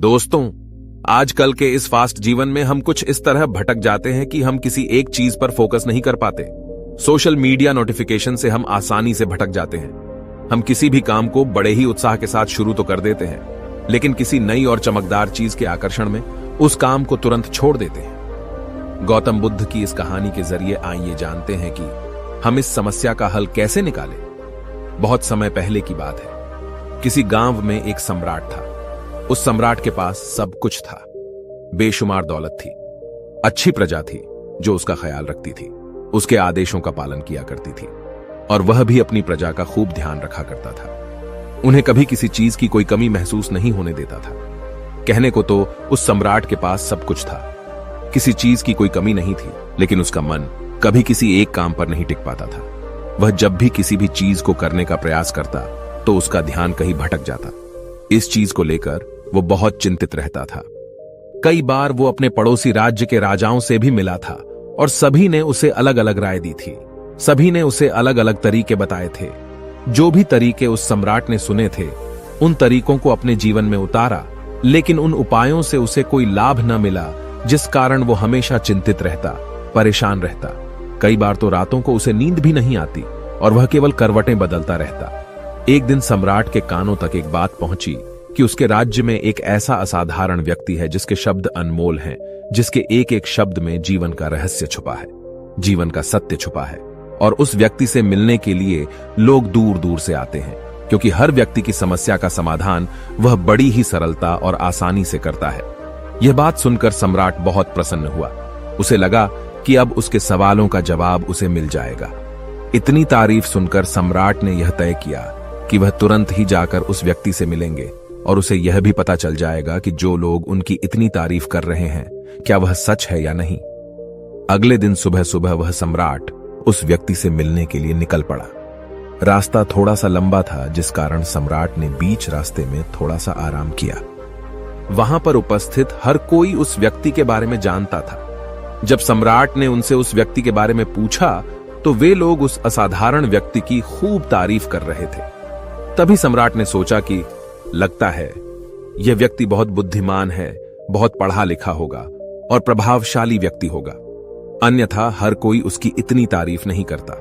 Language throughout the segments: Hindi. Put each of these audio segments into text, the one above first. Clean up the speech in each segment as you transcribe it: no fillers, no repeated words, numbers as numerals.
दोस्तों, आजकल के इस फास्ट जीवन में हम कुछ इस तरह भटक जाते हैं कि हम किसी एक चीज पर फोकस नहीं कर पाते। सोशल मीडिया नोटिफिकेशन से हम आसानी से भटक जाते हैं। हम किसी भी काम को बड़े ही उत्साह के साथ शुरू तो कर देते हैं, लेकिन किसी नई और चमकदार चीज के आकर्षण में उस काम को तुरंत छोड़ देते हैं। गौतम बुद्ध की इस कहानी के जरिए आइए जानते हैं कि हम इस समस्या का हल कैसे निकालें। बहुत समय पहले की बात है। किसी गांव में एक सम्राट था। उस सम्राट के पास सब कुछ था। बेशुमार दौलत थी, अच्छी प्रजा थी जो उसका ख्याल रखती थी, उसके आदेशों का पालन किया करती थी, और वह भी अपनी प्रजा का खूब ध्यान रखा करता था। उन्हें कभी किसी चीज की कोई कमी महसूस नहीं होने देता था। कहने को तो उस सम्राट के पास सब कुछ था, किसी चीज की कोई कमी नहीं थी, लेकिन उसका मन कभी किसी एक काम पर नहीं टिक पाता था। वह जब भी किसी भी चीज को करने का प्रयास करता तो उसका ध्यान कहीं भटक जाता। इस चीज को लेकर वो बहुत चिंतित रहता था। कई बार वो अपने पड़ोसी राज्य के राजाओं से भी मिला था और सभी ने उसे अलग अलग राय दी थी। सभी ने उसे अलग अलग तरीके बताए थे। जो भी तरीके उस सम्राट ने सुने थे, उन तरीकों को अपने जीवन में उतारा, लेकिन उन उपायों से उसे कोई लाभ न मिला, जिस कारण वो हमेशा चिंतित रहता, परेशान रहता। कई बार तो रातों को उसे नींद भी नहीं आती और वह केवल करवटें बदलता रहता। एक दिन सम्राट के कानों तक एक बात पहुंची कि उसके राज्य में एक ऐसा असाधारण व्यक्ति है जिसके शब्द अनमोल हैं, जिसके एक एक शब्द में जीवन का रहस्य छुपा है, जीवन का सत्य छुपा है। और उस व्यक्ति से मिलने के लिए लोग दूर दूर से आते हैं, क्योंकि हर व्यक्ति की समस्या का समाधान वह बड़ी ही सरलता और आसानी से करता है। यह बात सुनकर सम्राट बहुत प्रसन्न हुआ। उसे लगा कि अब उसके सवालों का जवाब उसे मिल जाएगा। इतनी तारीफ सुनकर सम्राट ने यह तय किया कि वह तुरंत ही जाकर उस व्यक्ति से मिलेंगे और उसे यह भी पता चल जाएगा कि जो लोग उनकी इतनी तारीफ कर रहे हैं, क्या वह सच है या नहीं। अगले दिन सुबह सुबह वह सम्राट उस व्यक्ति से मिलने के लिए निकल पड़ा। रास्ता थोड़ा सा लंबा था, जिस कारण सम्राट ने बीच रास्ते में थोड़ा सा आराम किया। वहां पर उपस्थित हर कोई उस व्यक्ति के बारे में जानता था। जब सम्राट ने उनसे उस व्यक्ति के बारे में पूछा तो वे लोग उस असाधारण व्यक्ति की खूब तारीफ कर रहे थे। तभी सम्राट ने सोचा कि लगता है यह व्यक्ति बहुत बुद्धिमान है, बहुत पढ़ा लिखा होगा और प्रभावशाली व्यक्ति होगा, अन्यथा हर कोई उसकी इतनी तारीफ नहीं करता।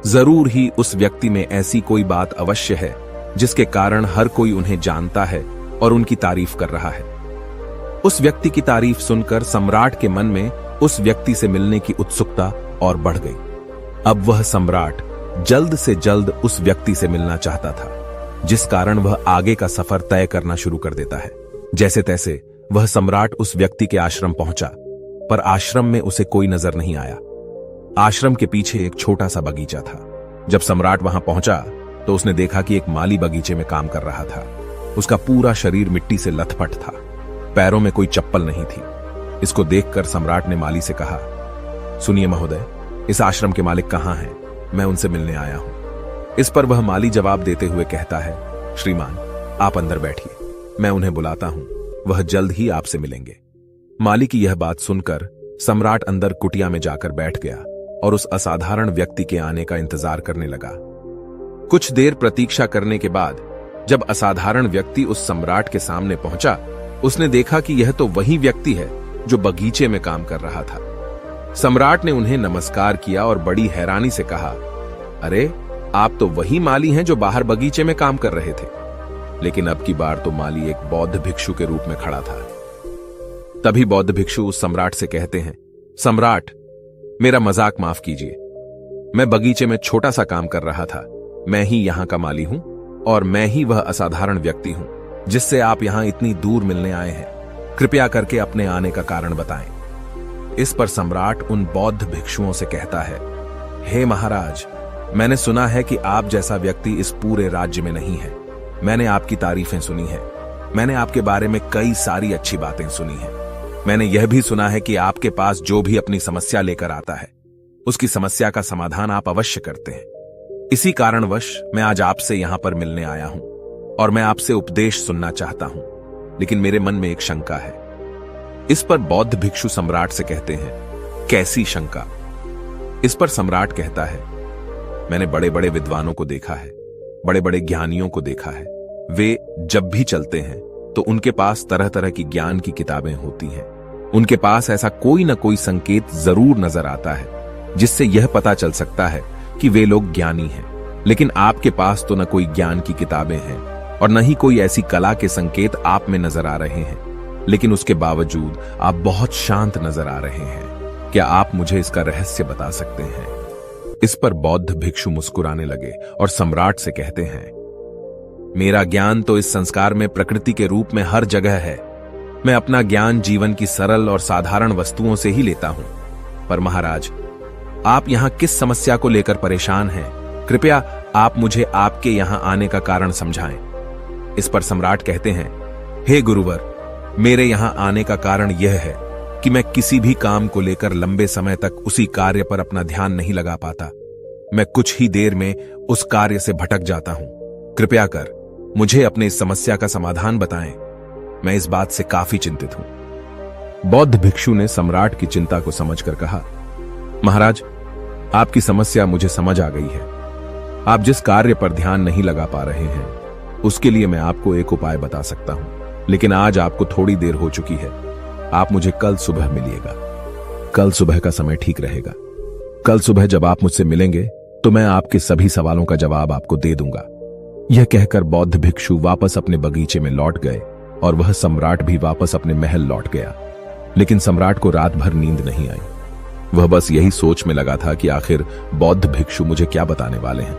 जरूर ही उस व्यक्ति में ऐसी कोई बात अवश्य है जिसके कारण हर कोई उन्हें जानता है और उनकी तारीफ कर रहा है। उस व्यक्ति की तारीफ सुनकर सम्राट के मन में उस व्यक्ति से मिलने की उत्सुकता और बढ़ गई। अब वह सम्राट जल्द से जल्द उस व्यक्ति से मिलना चाहता था, जिस कारण वह आगे का सफर तय करना शुरू कर देता है। जैसे तैसे वह सम्राट उस व्यक्ति के आश्रम पहुंचा, पर आश्रम में उसे कोई नजर नहीं आया। आश्रम के पीछे एक छोटा सा बगीचा था। जब सम्राट वहां पहुंचा तो उसने देखा कि एक माली बगीचे में काम कर रहा था। उसका पूरा शरीर मिट्टी से लथपथ था, पैरों में कोई चप्पल नहीं थी। इसको देखकर सम्राट ने माली से कहा, सुनिए महोदय, इस आश्रम के मालिक कहां हैं? मैं उनसे मिलने आया हूं। इस पर वह माली जवाब देते हुए कहता है, श्रीमान, आप अंदर बैठिए, मैं उन्हें बुलाता हूं, वह जल्द ही आपसे मिलेंगे। माली की यह बात सुनकर सम्राट अंदर कुटिया में जाकर बैठ गया और उस असाधारण व्यक्ति के आने का इंतजार करने लगा। कुछ देर प्रतीक्षा करने के बाद जब असाधारण व्यक्ति उस सम्राट के सामने पहुंचा, उसने देखा कि यह तो वही व्यक्ति है जो बगीचे में काम कर रहा था। सम्राट ने उन्हें नमस्कार किया और बड़ी हैरानी से कहा, अरे, आप तो वही माली हैं जो बाहर बगीचे में काम कर रहे थे। लेकिन अब की बार तो माली एक बौद्ध भिक्षु के रूप में खड़ा था। तभी बौद्ध भिक्षु उस सम्राट से कहते हैं, सम्राट, मेरा मजाक माफ कीजिए। मैं बगीचे में छोटा सा काम कर रहा था। मैं ही यहां का माली हूं और मैं ही वह असाधारण व्यक्ति हूं जिससे आप यहां इतनी दूर मिलने आए हैं। कृपया करके अपने आने का कारण बताएं। इस पर सम्राट उन बौद्ध भिक्षुओं से कहता है, हे महाराज, मैंने सुना है कि आप जैसा व्यक्ति इस पूरे राज्य में नहीं है। मैंने आपकी तारीफें सुनी है। मैंने आपके बारे में कई सारी अच्छी बातें सुनी हैं। मैंने यह भी सुना है कि आपके पास जो भी अपनी समस्या लेकर आता है, उसकी समस्या का समाधान आप अवश्य करते हैं। इसी कारणवश मैं आज आपसे यहां पर मिलने आया हूं और मैं आपसे उपदेश सुनना चाहता हूं, लेकिन मेरे मन में एक शंका है। इस पर बौद्ध भिक्षु सम्राट से कहते हैं, कैसी शंका? इस पर सम्राट कहता है, मैंने बड़े बड़े विद्वानों को देखा है, बड़े बड़े ज्ञानियों को देखा है। वे जब भी चलते हैं तो उनके पास तरह तरह की ज्ञान की किताबें होती हैं। उनके पास ऐसा कोई ना कोई संकेत जरूर नजर आता है जिससे यह पता चल सकता है कि वे लोग ज्ञानी हैं। लेकिन आपके पास तो न कोई ज्ञान की किताबें हैं और न ही कोई ऐसी कला के संकेत आप में नजर आ रहे हैं, लेकिन उसके बावजूद आप बहुत शांत नजर आ रहे हैं। क्या आप मुझे इसका रहस्य बता सकते हैं? इस पर बौद्ध भिक्षु मुस्कुराने लगे और सम्राट से कहते हैं, मेरा ज्ञान तो इस संस्कार में प्रकृति के रूप में हर जगह है। मैं अपना ज्ञान जीवन की सरल और साधारण वस्तुओं से ही लेता हूं। पर महाराज, आप यहां किस समस्या को लेकर परेशान हैं? कृपया आप मुझे आपके यहां आने का कारण समझाएं। इस पर सम्राट कहते हैं, हे गुरुवर, मेरे यहां आने का कारण यह है कि मैं किसी भी काम को लेकर लंबे समय तक उसी कार्य पर अपना ध्यान नहीं लगा पाता। मैं कुछ ही देर में उस कार्य से भटक जाता हूं। कृपया कर मुझे अपने इस समस्या का समाधान बताएं। मैं इस बात से काफी चिंतित हूं। बौद्ध भिक्षु ने सम्राट की चिंता को समझकर कहा, महाराज, आपकी समस्या मुझे समझ आ गई है। आप जिस कार्य पर ध्यान नहीं लगा पा रहे हैं, उसके लिए मैं आपको एक उपाय बता सकता हूं, लेकिन आज आपको थोड़ी देर हो चुकी है। आप मुझे कल सुबह मिलिएगा। कल सुबह का समय ठीक रहेगा। कल सुबह जब आप मुझसे मिलेंगे तो मैं आपके सभी सवालों का जवाब आपको दे दूंगा। यह कहकर बौद्ध भिक्षु वापस अपने बगीचे में लौट गए और वह सम्राट भी वापस अपने महल लौट गया। लेकिन सम्राट को रात भर नींद नहीं आई। वह बस यही सोच में लगा था कि आखिर बौद्ध भिक्षु मुझे क्या बताने वाले हैं।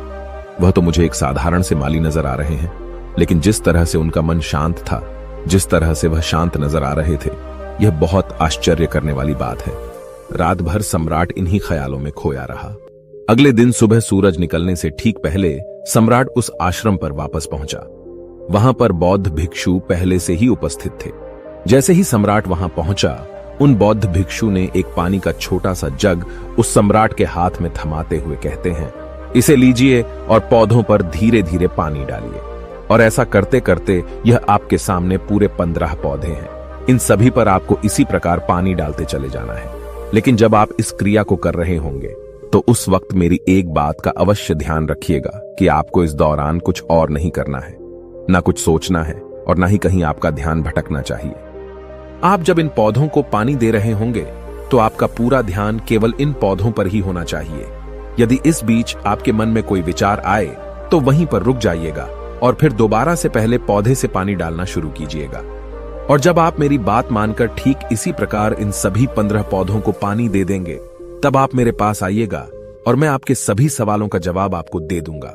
वह तो मुझे एक साधारण से माली नजर आ रहे हैं, लेकिन जिस तरह से उनका मन शांत था, जिस तरह से वह शांत नजर आ रहे थे, यह बहुत आश्चर्य करने वाली बात है। रात भर सम्राट इन्हीं ख्यालों में खोया रहा। अगले दिन सुबह सूरज निकलने से ठीक पहले सम्राट उस आश्रम पर वापस पहुंचा। वहां पर बौद्ध भिक्षु पहले से ही उपस्थित थे। जैसे ही सम्राट वहां पहुंचा, उन बौद्ध भिक्षु ने एक पानी का छोटा सा जग उस सम्राट के हाथ में थमाते हुए कहते हैं, इसे लीजिए और पौधों पर धीरे धीरे पानी डालिए। और ऐसा करते करते यह आपके सामने पूरे 15 पौधे हैं। इन सभी पर आपको इसी प्रकार पानी डालते चले जाना है। लेकिन जब आप इस क्रिया को कर रहे होंगे तो उस वक्त मेरी एक बात का अवश्य ध्यान रखिएगा कि आपको इस दौरान कुछ और नहीं करना है, ना कुछ सोचना है और ना ही कहीं आपका ध्यान भटकना चाहिए। आप जब इन पौधों को पानी दे रहे होंगे तो आपका पूरा ध्यान केवल इन पौधों पर ही होना चाहिए। यदि इस बीच आपके मन में कोई विचार आए तो वहीं पर रुक जाइएगा और फिर दोबारा से पहले पौधे से पानी डालना शुरू कीजिएगा। और जब आप मेरी बात मानकर ठीक इसी प्रकार इन सभी 15 पौधों को पानी दे देंगे, तब आप मेरे पास आइएगा और मैं आपके सभी सवालों का जवाब आपको दे दूंगा।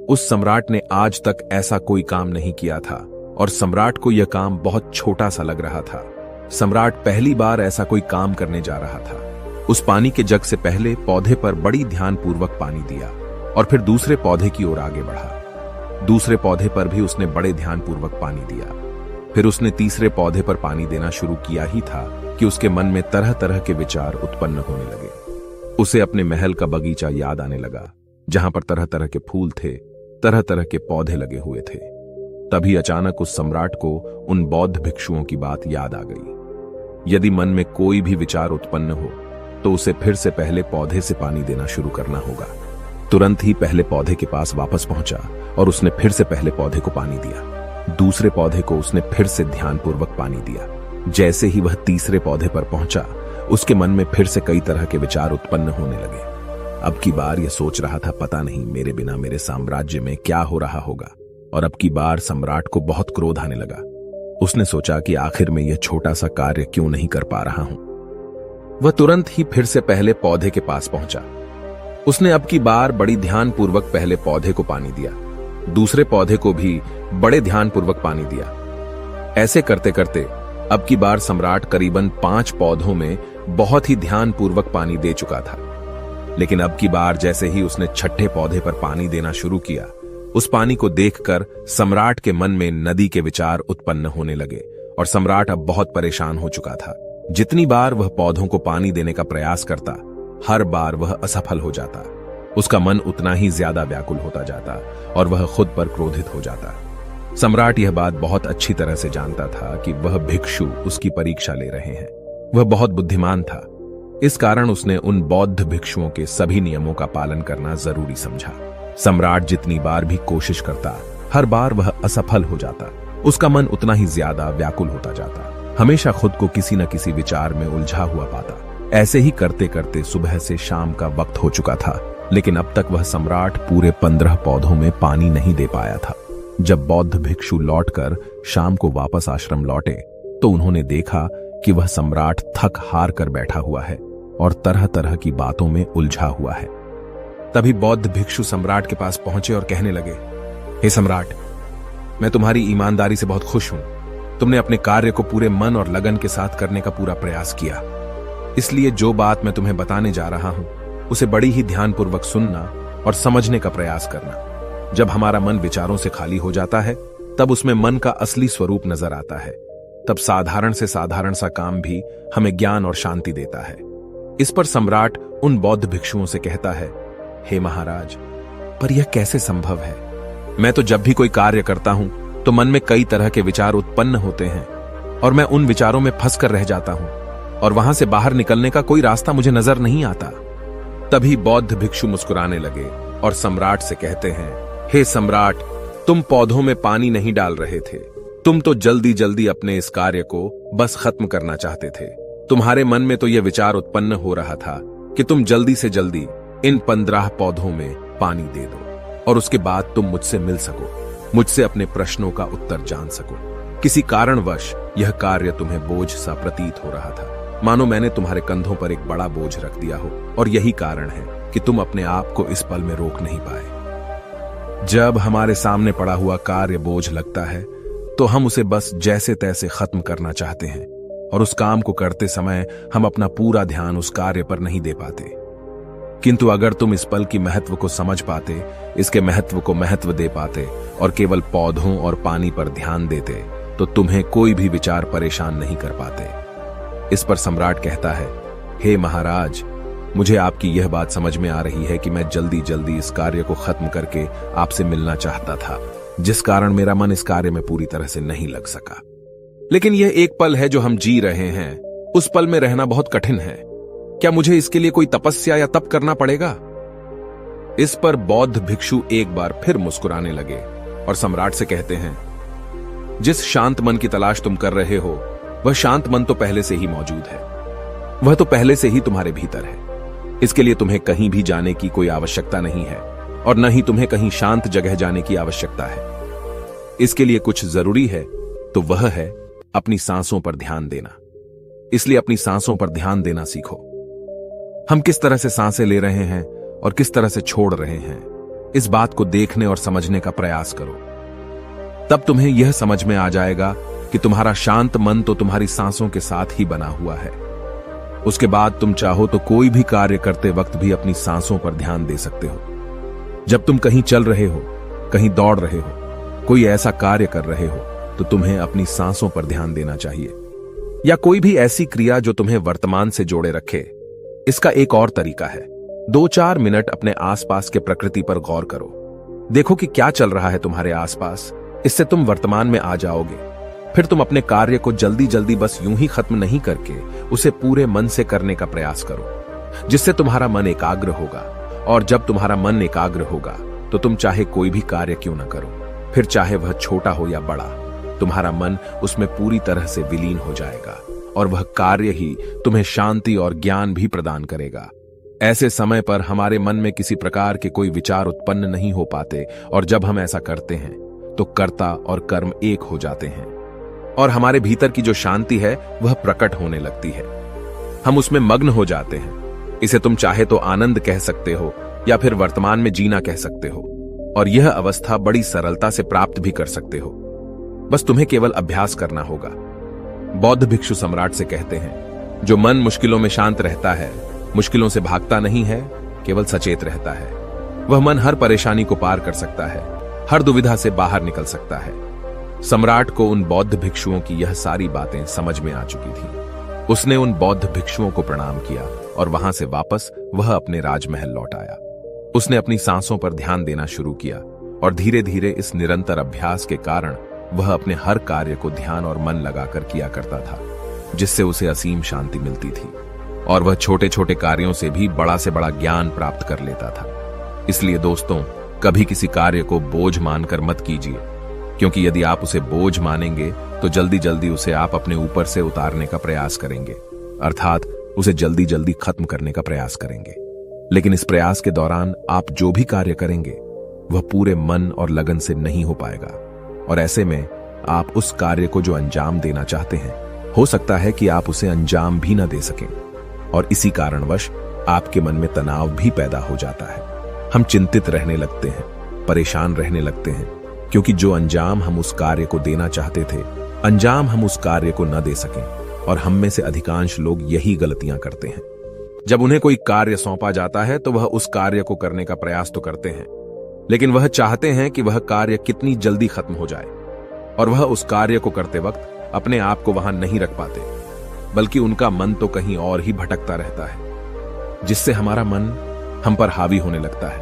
उस सम्राट ने आज तक ऐसा कोई काम नहीं किया था और सम्राट को यह काम बहुत छोटा सा लग रहा था। सम्राट पहली बार ऐसा कोई काम करने जा रहा था। उस पानी के जग से पहले पौधे पर बड़ी ध्यानपूर्वक पानी दिया और फिर दूसरे पौधे की ओर आगे बढ़ा। दूसरे पौधे पर भी उसने बड़े ध्यानपूर्वक पानी दिया। फिर उसने तीसरे पौधे पर पानी देना शुरू किया ही था कि उसके मन में तरह तरह के विचार उत्पन्न होने लगे। उसे अपने महल का बगीचा याद आने लगा, जहां पर तरह तरह के फूल थे, तरह तरह के पौधे लगे हुए थे। तभी अचानक उस सम्राट को उन बौद्ध भिक्षुओं की बात याद आ गई। यदि मन में कोई भी विचार उत्पन्न हो तो उसे फिर से पहले पौधे से पानी देना शुरू करना होगा। तुरंत ही पहले पौधे के पास वापस पहुंचा और उसने फिर से पहले पौधे को पानी दिया। दूसरे पौधे को उसने फिर से ध्यानपूर्वक पानी दिया। जैसे ही वह तीसरे पौधे पर पहुंचा, उसके मन में फिर से कई तरह के विचार उत्पन्न होने लगे। अब की बार यह सोच रहा था, पता नहीं मेरे बिना मेरे साम्राज्य में क्या हो रहा होगा। और अब की बार सम्राट को बहुत क्रोध आने लगा। उसने सोचा कि आखिर में यह छोटा सा कार्य क्यों नहीं कर पा रहा हूं। वह तुरंत ही फिर से पहले पौधे के पास पहुंचा। उसने अब की बार बड़ी ध्यानपूर्वक पहले पौधे को पानी दिया, दूसरे पौधे को भी बड़े ध्यानपूर्वक पानी दिया। ऐसे करते करते अब की बार सम्राट करीबन 5 पौधों में बहुत ही ध्यानपूर्वक पानी दे चुका था। लेकिन अब की बार जैसे ही उसने छठे पौधे पर पानी देना शुरू किया, उस पानी को देखकर सम्राट के मन में नदी के विचार उत्पन्न होने लगे और सम्राट अब बहुत परेशान हो चुका था। जितनी बार वह पौधों को पानी देने का प्रयास करता, हर बार वह असफल हो जाता। उसका मन उतना ही ज्यादा व्याकुल होता जाता और वह खुद पर क्रोधित हो जाता। सम्राट यह बात बहुत अच्छी तरह से जानता था कि वह भिक्षु उसकी परीक्षा ले रहे हैं। वह बहुत बुद्धिमान था, इस कारण उसने उन बौद्ध भिक्षुओं के सभी नियमों का पालन करना जरूरी समझा। सम्राट जितनी बार भी कोशिश करता, हर बार वह असफल हो जाता। उसका मन उतना ही ज्यादा व्याकुल होता जाता, हमेशा खुद को किसी न किसी विचार में उलझा हुआ पाता। ऐसे ही करते करते सुबह से शाम का वक्त हो चुका था, लेकिन अब तक वह सम्राट पूरे 15 पौधों में पानी नहीं दे पाया था। जब बौद्ध भिक्षु लौटकर शाम को वापस आश्रम लौटे तो उन्होंने देखा कि वह सम्राट थक हार कर बैठा हुआ है और तरह तरह की बातों में उलझा हुआ है। तभी बौद्ध भिक्षु सम्राट के पास पहुंचे और कहने लगे, हे सम्राट, मैं तुम्हारी ईमानदारी से बहुत खुश हूं। तुमने अपने कार्य को पूरे मन और लगन के साथ करने का पूरा प्रयास किया, इसलिए जो बात मैं तुम्हें बताने जा रहा हूं उसे बड़ी ही ध्यानपूर्वक सुनना और समझने का प्रयास करना। जब हमारा मन विचारों से खाली हो जाता है तब उसमें मन का असली स्वरूप नजर आता है। तब साधारण से साधारण सा काम भी हमें ज्ञान और शांति देता है। इस पर सम्राट उन बौद्ध भिक्षुओं से कहता है, हे महाराज, पर यह कैसे संभव है? मैं तो जब भी कोई कार्य करता हूं तो मन में कई तरह के विचार उत्पन्न होते हैं और मैं उन विचारों में फंस कर रह जाता हूं और वहां से बाहर निकलने का कोई रास्ता मुझे नजर नहीं आता। तभी बौद्ध भिक्षु मुस्कुराने लगे और सम्राट से कहते हैं, हे सम्राट, तुम पौधों में पानी नहीं डाल रहे थे, तुम तो जल्दी जल्दी अपने इस कार्य को बस खत्म करना चाहते थे। तुम्हारे मन में तो यह विचार उत्पन्न हो रहा था कि तुम जल्दी से जल्दी इन 15 पौधों में पानी दे दो और उसके बाद तुम मुझसे मिल सको, मुझसे अपने प्रश्नों का उत्तर जान सको। किसी कारणवश यह कार्य तुम्हें बोझ सा प्रतीत हो रहा था, मानो मैंने तुम्हारे कंधों पर एक बड़ा बोझ रख दिया हो, और यही कारण है कि तुम अपने आप को इस पल में रोक नहीं पाए। जब हमारे सामने पड़ा हुआ कार्य बोझ लगता है तो हम उसे बस जैसे तैसे खत्म करना चाहते हैं और उस काम को करते समय हम अपना पूरा ध्यान उस कार्य पर नहीं दे पाते। किंतु अगर तुम इस पल की महत्व को समझ पाते, इसके महत्व को महत्व दे पाते और केवल पौधों और पानी पर ध्यान देते तो तुम्हें कोई भी विचार परेशान नहीं कर पाते। इस पर सम्राट कहता है, हे महाराज, मुझे आपकी यह बात समझ में आ रही है कि मैं जल्दी जल्दी इस कार्य को खत्म करके आपसे मिलना चाहता था, जिस कारण मेरा मन इस कार्य में पूरी तरह से नहीं लग सका। लेकिन यह एक पल है जो हम जी रहे हैं, उस पल में रहना बहुत कठिन है। क्या मुझे इसके लिए कोई तपस्या या तप करना पड़ेगा? इस पर बौद्ध भिक्षु एक बार फिर मुस्कुराने लगे और सम्राट से कहते हैं, जिस शांत मन की तलाश तुम कर रहे हो वह शांत मन तो पहले से ही मौजूद है, वह तो पहले से ही तुम्हारे भीतर है। इसके लिए तुम्हें कहीं भी जाने की कोई आवश्यकता नहीं है और न ही तुम्हें कहीं शांत जगह जाने की आवश्यकता है। इसके लिए कुछ जरूरी है तो वह है अपनी सांसों पर ध्यान देना। इसलिए अपनी सांसों पर ध्यान देना सीखो। हम किस तरह से सांसें ले रहे हैं और किस तरह से छोड़ रहे हैं, इस बात को देखने और समझने का प्रयास करो। तब तुम्हें यह समझ में आ जाएगा कि तुम्हारा शांत मन तो तुम्हारी सांसों के साथ ही बना हुआ है। उसके बाद तुम चाहो तो कोई भी कार्य करते वक्त भी अपनी सांसों पर ध्यान दे सकते हो। जब तुम कहीं चल रहे हो, कहीं दौड़ रहे हो, कोई ऐसा कार्य कर रहे हो तो तुम्हें अपनी सांसों पर ध्यान देना चाहिए, या कोई भी ऐसी क्रिया जो तुम्हें वर्तमान से जोड़े रखे। इसका एक और तरीका है, 2-4 मिनट अपने आसपास के प्रकृति पर गौर करो। देखो कि क्या चल रहा है तुम्हारे आसपास। इससे तुम वर्तमान में आ जाओगे। फिर तुम अपने कार्य को जल्दी जल्दी बस यूं ही खत्म नहीं करके उसे पूरे मन से करने का प्रयास करो, जिससे तुम्हारा मन एकाग्र होगा। और जब तुम्हारा मन एकाग्र होगा तो तुम चाहे कोई भी कार्य क्यों ना करो, फिर चाहे वह छोटा हो या बड़ा, तुम्हारा मन उसमें पूरी तरह से विलीन हो जाएगा और वह कार्य ही तुम्हें शांति और ज्ञान भी प्रदान करेगा। ऐसे समय पर हमारे मन में किसी प्रकार के कोई विचार उत्पन्न नहीं हो पाते, और जब हम ऐसा करते हैं तो कर्ता और कर्म एक हो जाते हैं और हमारे भीतर की जो शांति है वह प्रकट होने लगती है। हम उसमें मग्न हो जाते हैं। इसे तुम चाहे तो आनंद कह सकते हो या फिर वर्तमान में जीना कह सकते हो, और यह अवस्था बड़ी सरलता से प्राप्त भी कर सकते हो। बस तुम्हें केवल अभ्यास करना होगा। बौद्ध भिक्षु सम्राट से कहते हैं, जो मन मुश्किलों में शांत रहता है, मुश्किलों से भागता नहीं है, केवल सचेत रहता है, वह मन हर परेशानी को पार कर सकता है, हर दुविधा से बाहर निकल सकता है। सम्राट को उन बौद्ध भिक्षुओं की यह सारी बातें समझ में आ चुकी थी। उसने उन बौद्ध भिक्षुओं को प्रणाम किया और वहां से वापस वह अपने राजमहल लौट आया। उसने अपनी सांसों पर ध्यान देना शुरू किया और धीरे धीरे इस निरंतर अभ्यास के कारण वह अपने हर कार्य को ध्यान और मन लगाकर किया करता था, जिससे उसे असीम शांति मिलती थी और वह छोटे छोटे कार्यों से भी बड़ा से बड़ा ज्ञान प्राप्त कर लेता था। इसलिए दोस्तों, कभी किसी कार्य को बोझ मानकर मत कीजिए। क्योंकि यदि आप उसे बोझ मानेंगे तो जल्दी जल्दी उसे आप अपने ऊपर से उतारने का प्रयास करेंगे, अर्थात उसे जल्दी जल्दी खत्म करने का प्रयास करेंगे। लेकिन इस प्रयास के दौरान आप जो भी कार्य करेंगे वह पूरे मन और लगन से नहीं हो पाएगा, और ऐसे में आप उस कार्य को जो अंजाम देना चाहते हैं, हो सकता है कि आप उसे अंजाम भी न दे सकें, और इसी कारणवश आपके मन में तनाव भी पैदा हो जाता है। हम चिंतित रहने लगते हैं, परेशान रहने लगते हैं, क्योंकि जो अंजाम हम उस कार्य को देना चाहते थे, अंजाम हम उस कार्य को न दे सकें। और हम में से अधिकांश लोग यही गलतियां करते हैं। जब उन्हें कोई कार्य सौंपा जाता है तो वह उस कार्य को करने का प्रयास तो करते हैं, लेकिन वह चाहते हैं कि वह कार्य कितनी जल्दी खत्म हो जाए, और वह उस कार्य को करते वक्त अपने आप को वहां नहीं रख पाते, बल्कि उनका मन तो कहीं और ही भटकता रहता है, जिससे हमारा मन हम पर हावी होने लगता है,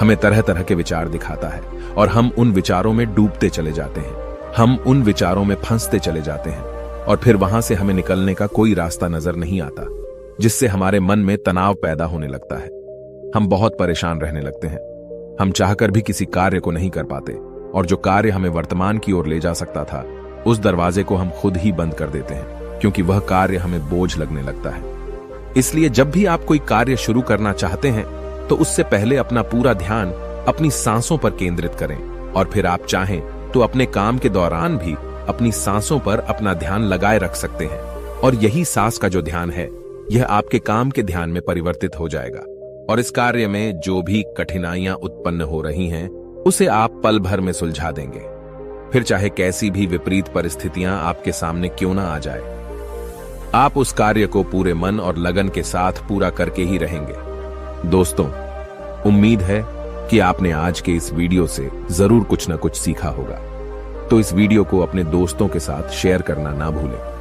हमें तरह तरह के विचार दिखाता है, और हम उन विचारों में डूबते चले जाते हैं, हम उन विचारों में फंसते चले जाते हैं, और फिर वहां से हमें निकलने का कोई रास्ता नजर नहीं आता, जिससे हमारे मन में तनाव पैदा होने लगता है। हम बहुत परेशान रहने लगते हैं, हम चाहकर भी किसी कार्य को नहीं कर पाते, और जो कार्य हमें वर्तमान की ओर ले जा सकता था, उस दरवाजे को हम खुद ही बंद कर देते हैं, क्योंकि वह कार्य हमें बोझ लगने लगता है। इसलिए जब भी आप कोई कार्य शुरू करना चाहते हैं तो उससे पहले अपना पूरा ध्यान अपनी सांसों पर केंद्रित करें, और फिर आप चाहें तो अपने काम के दौरान भी अपनी सांसों पर अपना ध्यान लगाए रख सकते हैं, और यही सांस का जो ध्यान है, यह आपके काम के ध्यान में परिवर्तित हो जाएगा, और इस कार्य में जो भी कठिनाइयां उत्पन्न हो रही हैं, उसे आप पल भर में सुलझा देंगे, फिर चाहे कैसी भी विपरीत परिस्थितियां आपके सामने क्यों ना आ जाए। आप उस कार्य को पूरे मन और लगन के साथ पूरा करके ही रहेंगे। दोस्तों, उम्मीद है कि आपने आज के इस वीडियो से जरूर कुछ न कुछ सीखा होगा, तो इस वीडियो को अपने दोस्तों के साथ शेयर करना ना भूलें।